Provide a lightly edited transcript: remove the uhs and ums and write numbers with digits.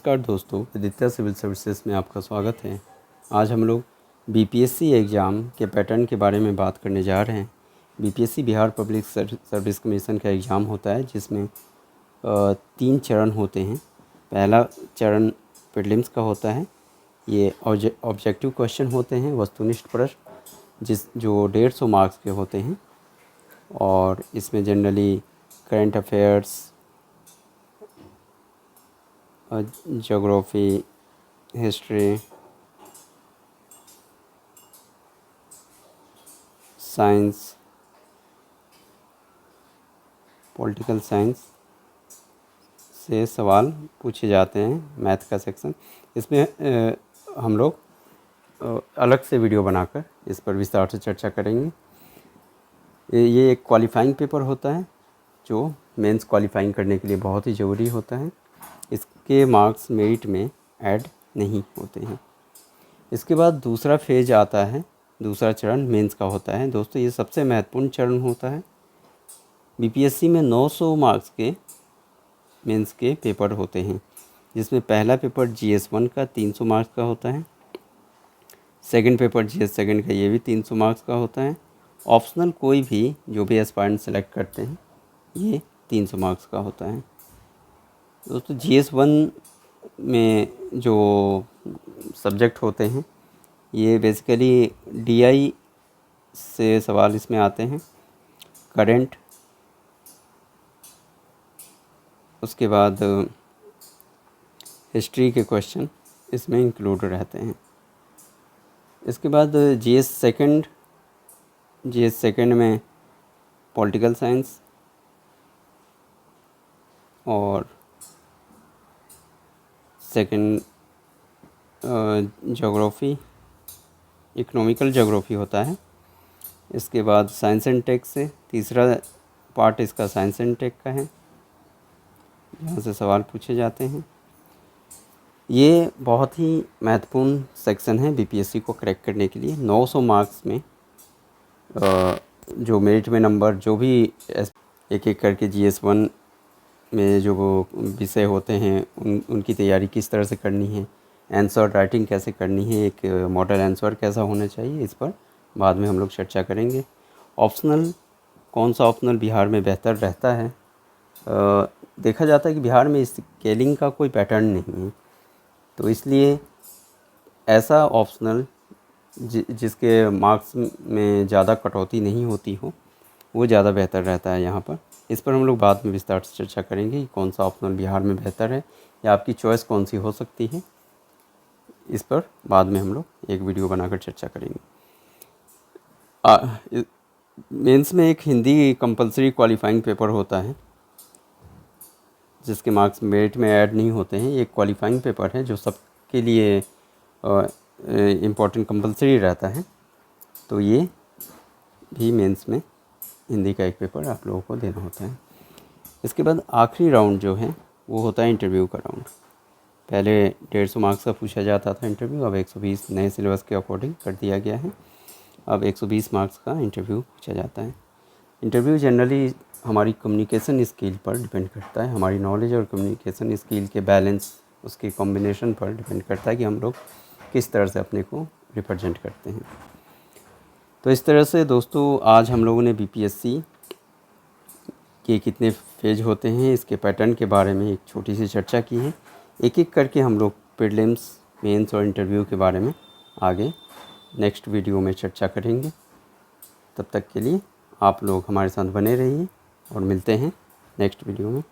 नमस्कार दोस्तों, Aditya civil services में आपका स्वागत है। आज हम लोग बीपीएससी एग्ज़ाम के पैटर्न के बारे में बात करने जा रहे हैं। BPSC Bihar public service commission का एग्ज़ाम होता है जिसमें 3 चरण होते हैं। पहला चरण प्रीलिम्स का होता है। ये ऑब्जेक्टिव क्वेश्चन होते हैं, वस्तुनिष्ठ प्रश्न जो 150 मार्क्स के होते हैं और इसमें generally current affairs, geography, history, science, political science से सवाल पूछे जाते हैं। मैथ का सेक्शन इसमें हम लोग अलग से वीडियो बनाकर इस पर विस्तार से चर्चा करेंगे। ये एक क्वालिफाइंग पेपर होता है जो मेंस क्वालिफाइंग करने के लिए बहुत ही ज़रूरी होता है। इसके मार्क्स मेरिट में ऐड नहीं होते हैं। इसके बाद दूसरा फेज आता है, दूसरा चरण मेंस का होता है। दोस्तों, ये सबसे महत्वपूर्ण चरण होता है। बीपीएससी में 900 मार्क्स के मेंस के पेपर होते हैं, जिसमें पहला पेपर जीएस 1 का 300 मार्क्स का होता है। सेकंड पेपर जीएस सेकंड का ये भी 300 मार्क्स का होता है। ऑप्शनल कोई भी जो भी एस्पायरेंट सेलेक्ट करते हैं ये 300 मार्क्स का होता है। दोस्तों, जीएस 1 में जो सब्जेक्ट होते हैं ये बेसिकली डीआई से सवाल इसमें आते हैं, करंट, उसके बाद हिस्ट्री के क्वेश्चन इसमें इंक्लूड रहते हैं। इसके बाद जीएस सेकंड में पॉलिटिकल साइंस और सेकंड ज्योग्राफी, इकोनॉमिकल ज्योग्राफी होता है। इसके बाद साइंस एंड टेक से तीसरा पार्ट इसका साइंस एंड टेक का है, यहाँ से सवाल पूछे जाते हैं। ये बहुत ही महत्वपूर्ण सेक्शन है बीपीएससी को क्रैक करने के लिए। 900 मार्क्स में जो मेरिट में नंबर जो भी एक एक करके जीएस 1 में जो विषय होते हैं उनकी तैयारी किस तरह से करनी है, आंसर राइटिंग कैसे करनी है, एक मॉडल आंसर कैसा होना चाहिए, इस पर बाद में हम लोग चर्चा करेंगे। ऑप्शनल, कौन सा ऑप्शनल बिहार में बेहतर रहता है? देखा जाता है कि बिहार में स्केलिंग का कोई पैटर्न नहीं है, तो इसलिए ऐसा ऑप्शनल जिसके मार्क्स में ज़्यादा कटौती नहीं होती हो वो ज़्यादा बेहतर रहता है यहाँ पर। इस पर हम लोग बाद में विस्तार से चर्चा करेंगे कि कौन सा ऑप्शनल बिहार में बेहतर है या आपकी चॉइस कौन सी हो सकती है। इस पर बाद में हम लोग एक वीडियो बनाकर चर्चा करेंगे। मेंस में एक हिंदी कंपलसरी क्वालिफाइंग पेपर होता है जिसके मार्क्स मेरिट में ऐड नहीं होते हैं। ये क्वालिफाइंग पेपर है जो सबके लिए इम्पोर्टेंट कंपलसरी रहता है, तो ये भी मेंस में हिंदी का एक पेपर आप लोगों को देना होता है। इसके बाद आखिरी राउंड जो है वो होता है इंटरव्यू का राउंड। पहले 150 मार्क्स का पूछा जाता था इंटरव्यू, अब 120 नए सिलेबस के अकॉर्डिंग कर दिया गया है। अब 120 मार्क्स का इंटरव्यू पूछा जाता है। इंटरव्यू जनरली हमारी कम्युनिकेशन स्किल पर डिपेंड करता है, हमारी नॉलेज और कम्युनिकेशन स्किल के बैलेंस, उसके कॉम्बिनेशन पर डिपेंड करता है कि हम लोग किस तरह से अपने को रिप्रेजेंट करते हैं। तो इस तरह से दोस्तों आज हम लोगों ने बीपीएससी के कितने फेज होते हैं इसके पैटर्न के बारे में एक छोटी सी चर्चा की है। एक एक करके हम लोग प्रीलिम्स, मेंस और इंटरव्यू के बारे में आगे नेक्स्ट वीडियो में चर्चा करेंगे। तब तक के लिए आप लोग हमारे साथ बने रहिए और मिलते हैं नेक्स्ट वीडियो में।